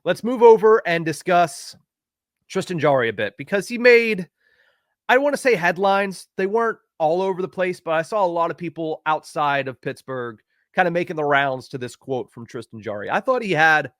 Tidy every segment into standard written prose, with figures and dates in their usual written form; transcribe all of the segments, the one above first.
let's move over and discuss Tristan Jarry a bit, because he made, I want to say headlines. They weren't all over the place, but I saw a lot of people outside of Pittsburgh kind of making the rounds to this quote from Tristan Jarry. I thought he had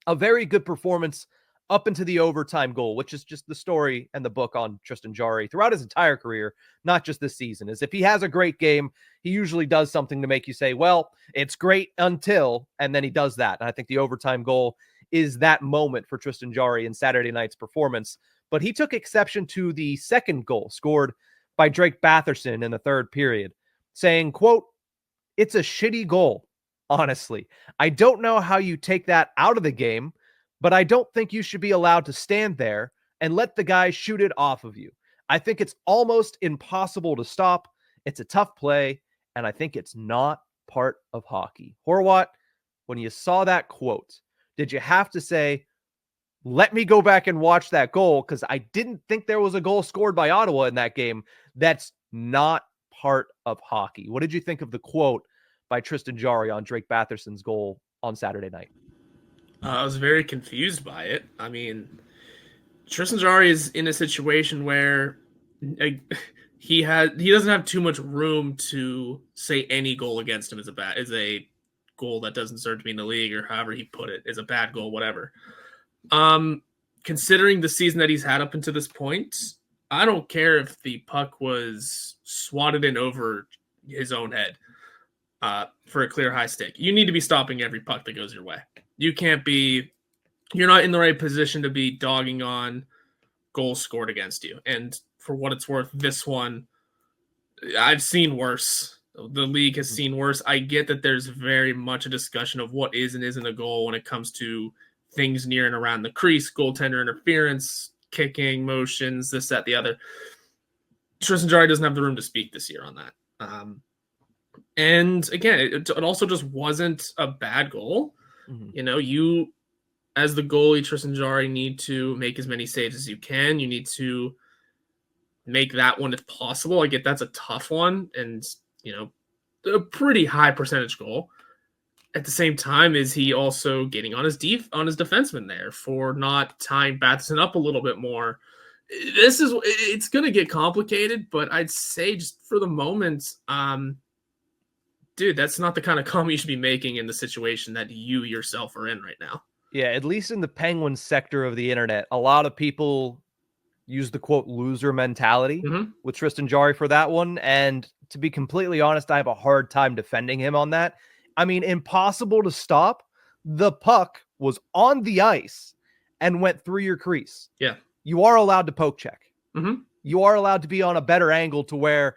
a very good performance up into the overtime goal, which is just the story and the book on Tristan Jarry throughout his entire career, not just this season. Is if he has a great game, he usually does something to make you say, well, it's great until, and then he does that. And I think the overtime goal is that moment for Tristan Jarry in Saturday night's performance. But he took exception to the second goal scored by Drake Batherson in the third period, saying, quote, "It's a shitty goal. Honestly, I don't know how you take that out of the game, but I don't think you should be allowed to stand there and let the guy shoot it off of you. I think it's almost impossible to stop. It's a tough play, and I think it's not part of hockey." Horwat, when you saw that quote, did you have to say, let me go back and watch that goal, because I didn't think there was a goal scored by Ottawa in that game that's not part of hockey? What did you think of the quote by Tristan Jarry on Drake Batherson's goal on Saturday night? I was very confused by it. I mean, Tristan Jarry is in a situation where he doesn't have too much room to say any goal against him is a goal that doesn't deserve to be in the league, or however he put it, is a bad goal, whatever. Considering the season that he's had up until this point, I don't care if the puck was swatted in over his own head for a clear high stick. You need to be stopping every puck that goes your way. You're not in the right position to be dogging on goals scored against you. And for what it's worth, this one, I've seen worse. The league has seen worse. I get that there's very much a discussion of what is and isn't a goal when it comes to things near and around the crease, goaltender interference, kicking, motions, this, that, the other. Tristan Jarry doesn't have the room to speak this year on that. And again, it also just wasn't a bad goal. Mm-hmm. You know, you, as the goalie, Tristan Jarry, need to make as many saves as you can. You need to make that one if possible. I get that's a tough one, and, you know, a pretty high percentage goal. At the same time, is he also getting on his defenseman there for not tying Batherson up a little bit more? It's going to get complicated, but I'd say just for the moment, dude, that's not the kind of comment you should be making in the situation that you yourself are in right now. Yeah, at least in the Penguins sector of the internet, a lot of people use the quote loser mentality with Tristan Jarry for that one. And to be completely honest, I have a hard time defending him on that. I mean, impossible to stop. The puck was on the ice and went through your crease. Yeah. You are allowed to poke check. You are allowed to be on a better angle to where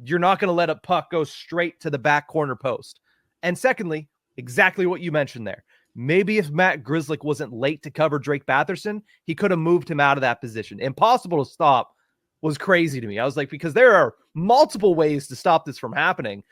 you're not going to let a puck go straight to the back corner post. And secondly, exactly what you mentioned there. Maybe if Matt Grzelcyk wasn't late to cover Drake Batherson, he could have moved him out of that position. Impossible to stop was crazy to me. I was like, because there are multiple ways to stop this from happening.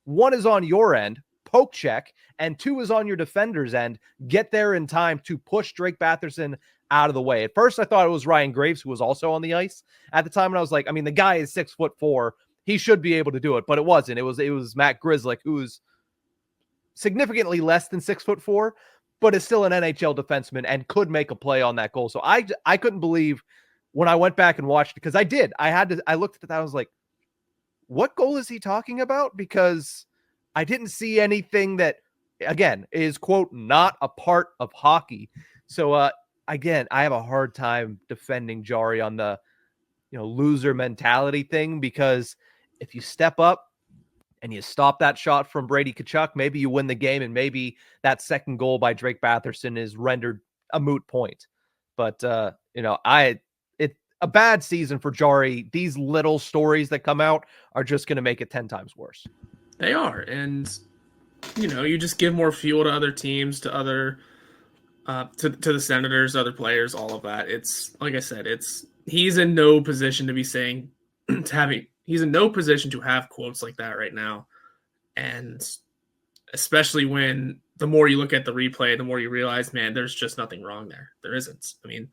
One is on your end, poke check, and two is on your defender's end, get there in time to push Drake Batherson out of the way. At first, I thought it was Ryan Graves, who was also on the ice at the time, and I was like, I mean, the guy is 6'4". He should be able to do it, but it wasn't. It was Matt Grzelcyk, who's significantly less than 6'4", but is still an NHL defenseman and could make a play on that goal. So I couldn't believe when I went back and watched it, because I did. I looked at that. I was like, what goal is he talking about? Because I didn't see anything that, again, is, quote, not a part of hockey. So, again, I have a hard time defending Jarry on the, loser mentality thing, because if you step up and you stop that shot from Brady Tkachuk, maybe you win the game, and maybe that second goal by Drake Batherson is rendered a moot point. But, it's a bad season for Jarry. These little stories that come out are just going to make it 10 times worse. They are. And, you just give more fuel to other teams, to other, to the Senators, other players, all of that. It's, like I said, he's in no position to be saying, he's in no position to have quotes like that right now. And especially when the more you look at the replay, the more you realize, man, there's just nothing wrong there. There isn't. I mean,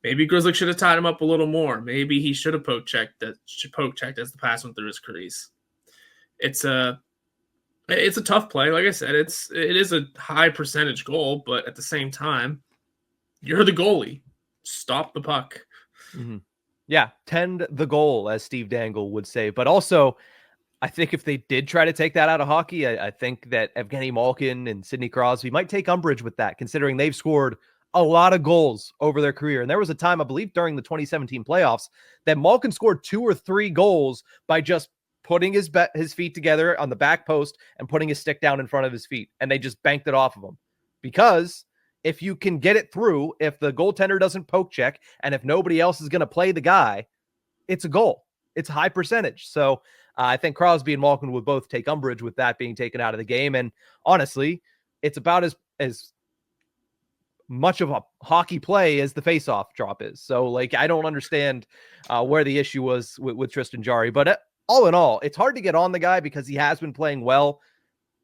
maybe Grzelcyk should have tied him up a little more. Maybe he should have poke checked as the pass went through his crease. It's a tough play. Like I said, it is a high percentage goal, but at the same time, You're the goalie. Stop the puck. Mm-hmm. Yeah, tend the goal, as Steve Dangle would say. But also, I think if they did try to take that out of hockey, I think that Evgeny Malkin and Sidney Crosby might take umbrage with that, considering they've scored a lot of goals over their career. And there was a time, I believe, during the 2017 playoffs that Malkin scored 2 or 3 goals by just putting his feet together on the back post and putting his stick down in front of his feet. And they just banked it off of him. Because if you can get it through, if the goaltender doesn't poke check, and if nobody else is going to play the guy, it's a goal. It's a high percentage. So I think Crosby and Malkin would both take umbrage with that being taken out of the game. And honestly, it's about as much of a hockey play as the faceoff drop is. So, like, I don't understand where the issue was with Tristan Jarry. But all in all, it's hard to get on the guy because he has been playing well.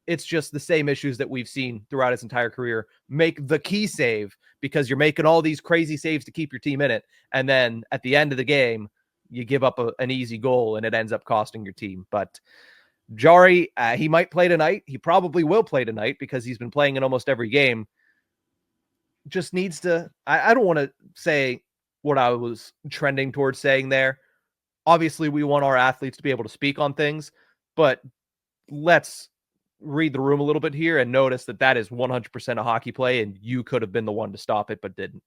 It's just the same issues that we've seen throughout his entire career. Make the key save because you're making all these crazy saves to keep your team in it. And then at the end of the game, you give up an easy goal and it ends up costing your team. But Jarry, he might play tonight. He probably will play tonight because he's been playing in almost every game. Just needs to, I don't want to say what I was trending towards saying there. Obviously, we want our athletes to be able to speak on things, but let's read the room a little bit here and notice that is 100% a hockey play, and you could have been the one to stop it, but didn't.